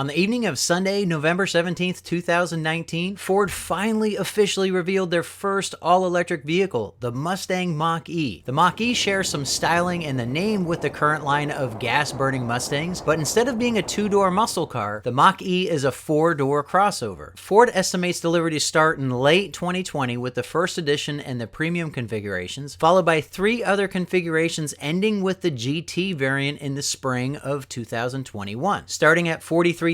On the evening of Sunday, November 17th, 2019, Ford finally officially revealed their first all-electric vehicle, the Mustang Mach-E. The Mach-E shares some styling and the name with the current line of gas-burning Mustangs, but instead of being a two-door muscle car, the Mach-E is a four-door crossover. Ford estimates delivery to start in late 2020 with the first edition and the premium configurations, followed by 3 other configurations ending with the GT variant in the spring of 2021. Starting at $43,895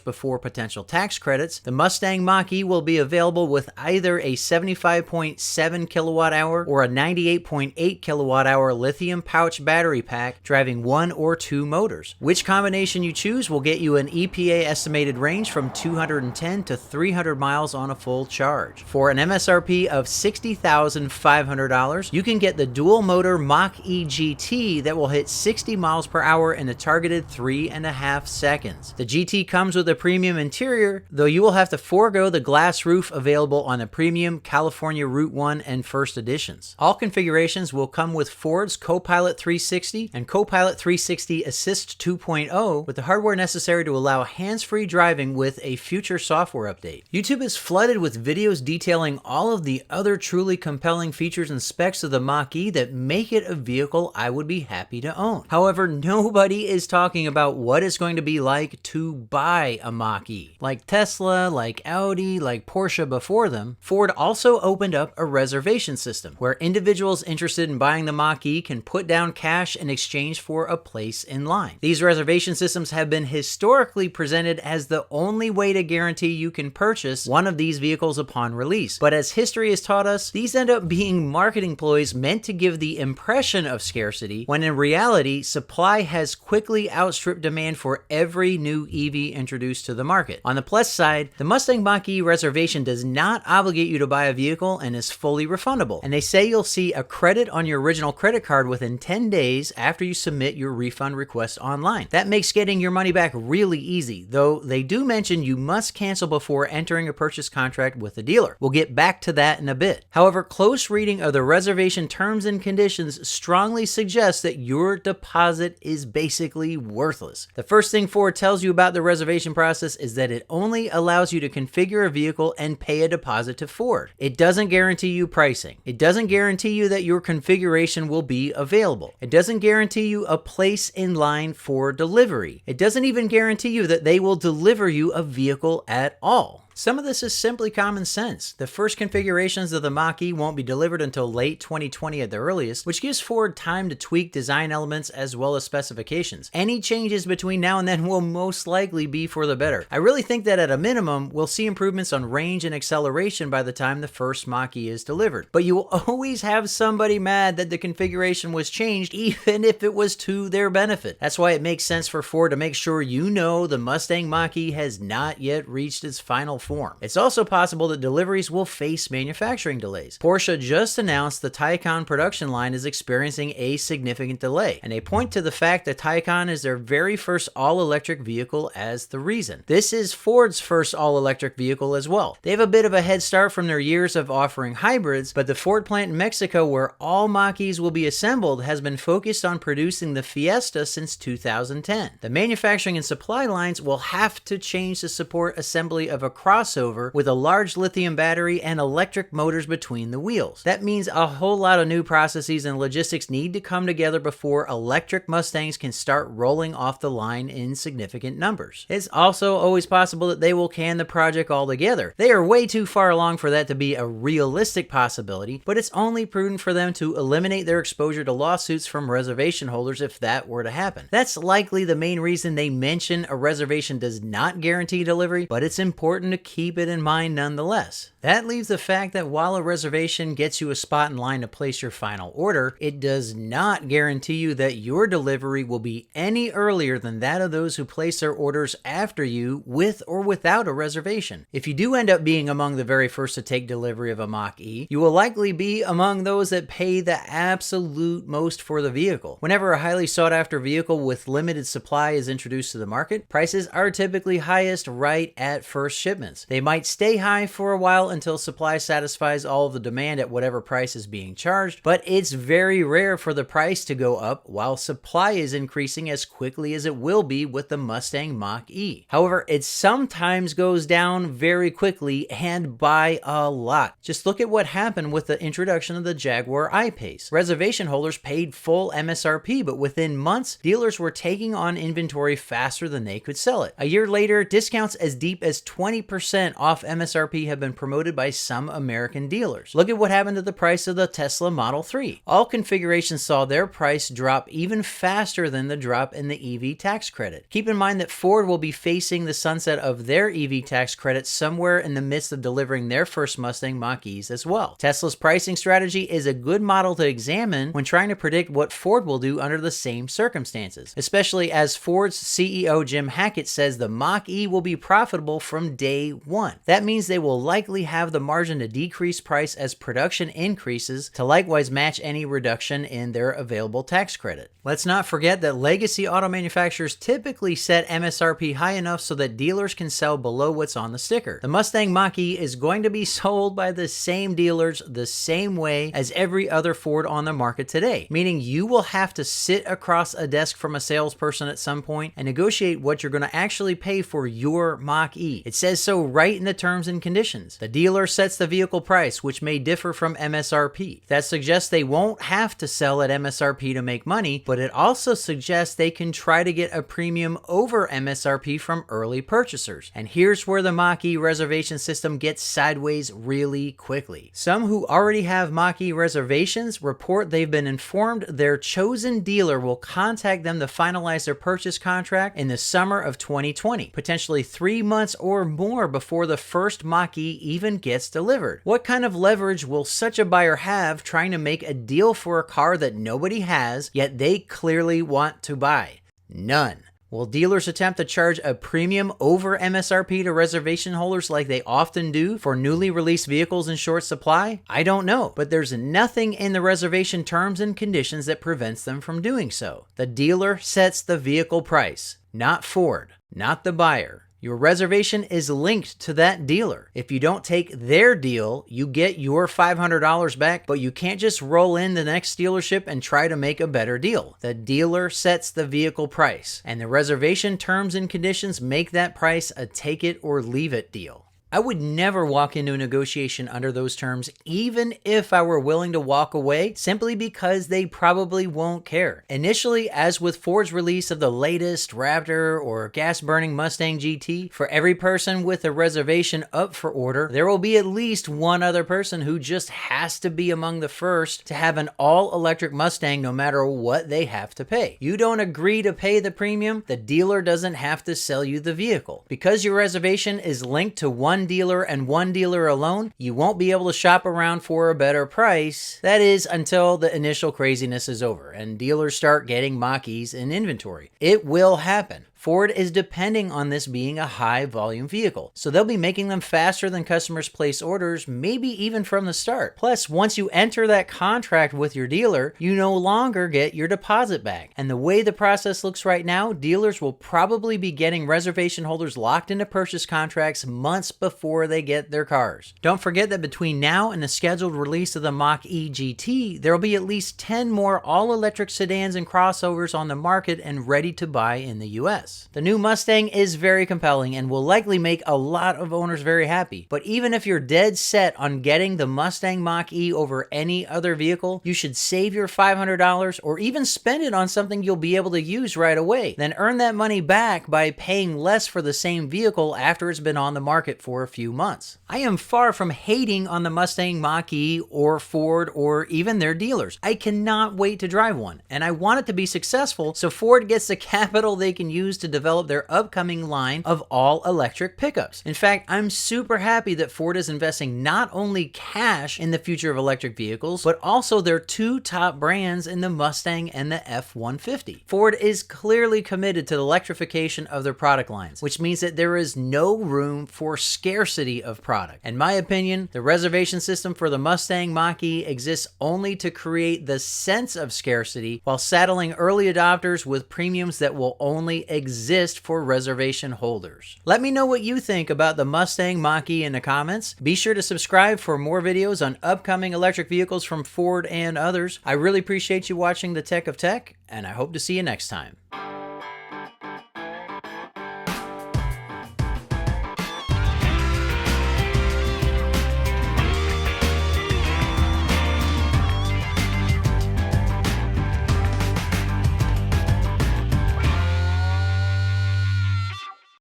before potential tax credits, the Mustang Mach-E will be available with either a 75.7 kilowatt hour or a 98.8 kilowatt hour lithium pouch battery pack driving 1 or 2 motors. Which combination you choose will get you an EPA estimated range from 210 to 300 miles on a full charge. For an MSRP of $60,500, you can get the dual motor Mach-E GT that will hit 60 miles per hour in a targeted 3.5 seconds. The GT comes with a premium interior, though you will have to forego the glass roof available on the premium California Route 1 and First editions. All configurations will come with Ford's Copilot 360 and Copilot 360 Assist 2.0 with the hardware necessary to allow hands-free driving with a future software update. YouTube is flooded with videos detailing all of the other truly compelling features and specs of the Mach-E that make it a vehicle I would be happy to own. However, nobody is talking about what it's going to be like to buy a Mach-E. Like Tesla, like Audi, like Porsche before them, Ford also opened up a reservation system where individuals interested in buying the Mach-E can put down cash in exchange for a place in line. These reservation systems have been historically presented as the only way to guarantee you can purchase one of these vehicles upon release. But as history has taught us, these end up being marketing ploys meant to give the impression of scarcity, when in reality, supply has quickly outstripped demand for every new EV introduced to the market. On the plus side, the Mustang Mach-E reservation does not obligate you to buy a vehicle and is fully refundable. And they say you'll see a credit on your original credit card within 10 days after you submit your refund request online. That makes getting your money back really easy, though they do mention you must cancel before entering a purchase contract with the dealer. We'll get back to that in a bit. However, close reading of the reservation terms and conditions strongly suggests that your deposit is basically worthless. The first thing Ford tells you about the reservation process is that it only allows you to configure a vehicle and pay a deposit to Ford. It doesn't guarantee you pricing. It doesn't guarantee you that your configuration will be available. It doesn't guarantee you a place in line for delivery. It doesn't even guarantee you that they will deliver you a vehicle at all. Some of this is simply common sense. The first configurations of the Mach-E won't be delivered until late 2020 at the earliest, which gives Ford time to tweak design elements as well as specifications. Any changes between now and then will most likely be for the better. I really think that at a minimum, we'll see improvements on range and acceleration by the time the first Mach-E is delivered. But you will always have somebody mad that the configuration was changed, even if it was to their benefit. That's why it makes sense for Ford to make sure you know the Mustang Mach-E has not yet reached its final form. It's also possible that deliveries will face manufacturing delays. Porsche just announced the Taycan production line is experiencing a significant delay, and they point to the fact that Taycan is their very first all-electric vehicle as the reason. This is Ford's first all-electric vehicle as well. They have a bit of a head start from their years of offering hybrids, but the Ford plant in Mexico, where all Mach-E's will be assembled, has been focused on producing the Fiesta since 2010. The manufacturing and supply lines will have to change to support assembly of a crossover with a large lithium battery and electric motors between the wheels. That means a whole lot of new processes and logistics need to come together before electric Mustangs can start rolling off the line in significant numbers. It's also always possible that they will can the project altogether. They are way too far along for that to be a realistic possibility, but it's only prudent for them to eliminate their exposure to lawsuits from reservation holders if that were to happen. That's likely the main reason they mention a reservation does not guarantee delivery, but it's important to keep it in mind nonetheless. That leaves the fact that while a reservation gets you a spot in line to place your final order, it does not guarantee you that your delivery will be any earlier than that of those who place their orders after you with or without a reservation. If you do end up being among the very first to take delivery of a Mach-E, you will likely be among those that pay the absolute most for the vehicle. Whenever a highly sought after vehicle with limited supply is introduced to the market, prices are typically highest right at first shipment. shipments. They might stay high for a while until supply satisfies all of the demand at whatever price is being charged, but it's very rare for the price to go up while supply is increasing as quickly as it will be with the Mustang Mach-E. However, it sometimes goes down very quickly and by a lot. Just look at what happened with the introduction of the Jaguar I-Pace. Reservation holders paid full MSRP, but within months, dealers were taking on inventory faster than they could sell it. A year later, discounts as deep as 20% off MSRP have been promoted by some American dealers. Look at what happened to the price of the Tesla Model 3. All configurations saw their price drop even faster than the drop in the EV tax credit. Keep in mind that Ford will be facing the sunset of their EV tax credit somewhere in the midst of delivering their first Mustang Mach-E's as well. Tesla's pricing strategy is a good model to examine when trying to predict what Ford will do under the same circumstances, especially as Ford's CEO Jim Hackett says the Mach-E will be profitable from day one. That means they will likely have the margin to decrease price as production increases to likewise match any reduction in their available tax credit. Let's not forget that legacy auto manufacturers typically set MSRP high enough so that dealers can sell below what's on the sticker. The Mustang Mach-E is going to be sold by the same dealers the same way as every other Ford on the market today, meaning you will have to sit across a desk from a salesperson at some point and negotiate what you're going to actually pay for your Mach-E. It says so right in the terms and conditions. The dealer sets the vehicle price, which may differ from MSRP. That suggests they won't have to sell at MSRP to make money, but it also suggests they can try to get a premium over MSRP from early purchasers. And here's where the Mach-E reservation system gets sideways really quickly. Some who already have Mach-E reservations report they've been informed their chosen dealer will contact them to finalize their purchase contract in the summer of 2020, potentially 3 months or more before the first Mach-E even gets delivered. What kind of leverage will such a buyer have trying to make a deal for a car that nobody has, yet they clearly want to buy? None. Will dealers attempt to charge a premium over MSRP to reservation holders like they often do for newly released vehicles in short supply? I don't know, but there's nothing in the reservation terms and conditions that prevents them from doing so. The dealer sets the vehicle price, not Ford, not the buyer. Your reservation is linked to that dealer. If you don't take their deal, you get your $500 back, but you can't just roll in the next dealership and try to make a better deal. The dealer sets the vehicle price, and the reservation terms and conditions make that price a take it or leave it deal. I would never walk into a negotiation under those terms, even if I were willing to walk away, simply because they probably won't care. Initially, as with Ford's release of the latest Raptor or gas-burning Mustang GT, for every person with a reservation up for order, there will be at least one other person who just has to be among the first to have an all-electric Mustang no matter what they have to pay. You don't agree to pay the premium, the dealer doesn't have to sell you the vehicle. Because your reservation is linked to one dealer and one dealer alone, you won't be able to shop around for a better price. That is, until the initial craziness is over and dealers start getting Mach-E's in inventory. It will happen. Ford is depending on this being a high volume vehicle, so they'll be making them faster than customers place orders, maybe even from the start. Plus, once you enter that contract with your dealer, you no longer get your deposit back. And the way the process looks right now, dealers will probably be getting reservation holders locked into purchase contracts months before they get their cars. Don't forget that between now and the scheduled release of the Mach-E GT, there will be at least 10 more all-electric sedans and crossovers on the market and ready to buy in the US. The new Mustang is very compelling and will likely make a lot of owners very happy. But even if you're dead set on getting the Mustang Mach-E over any other vehicle, you should save your $500 or even spend it on something you'll be able to use right away. Then earn that money back by paying less for the same vehicle after it's been on the market for a few months. I am far from hating on the Mustang Mach-E or Ford or even their dealers. I cannot wait to drive one, and I want it to be successful so Ford gets the capital they can use to develop their upcoming line of all-electric pickups. In fact, I'm super happy that Ford is investing not only cash in the future of electric vehicles, but also their two top brands in the Mustang and the F-150. Ford is clearly committed to the electrification of their product lines, which means that there is no room for scarcity of product. In my opinion, the reservation system for the Mustang Mach-E exists only to create the sense of scarcity while saddling early adopters with premiums that will only exist exist for reservation holders. Let me know what you think about the Mustang Mach-E in the comments. Be sure to subscribe for more videos on upcoming electric vehicles from Ford and others. I really appreciate you watching The Tech of Tech, and I hope to see you next time.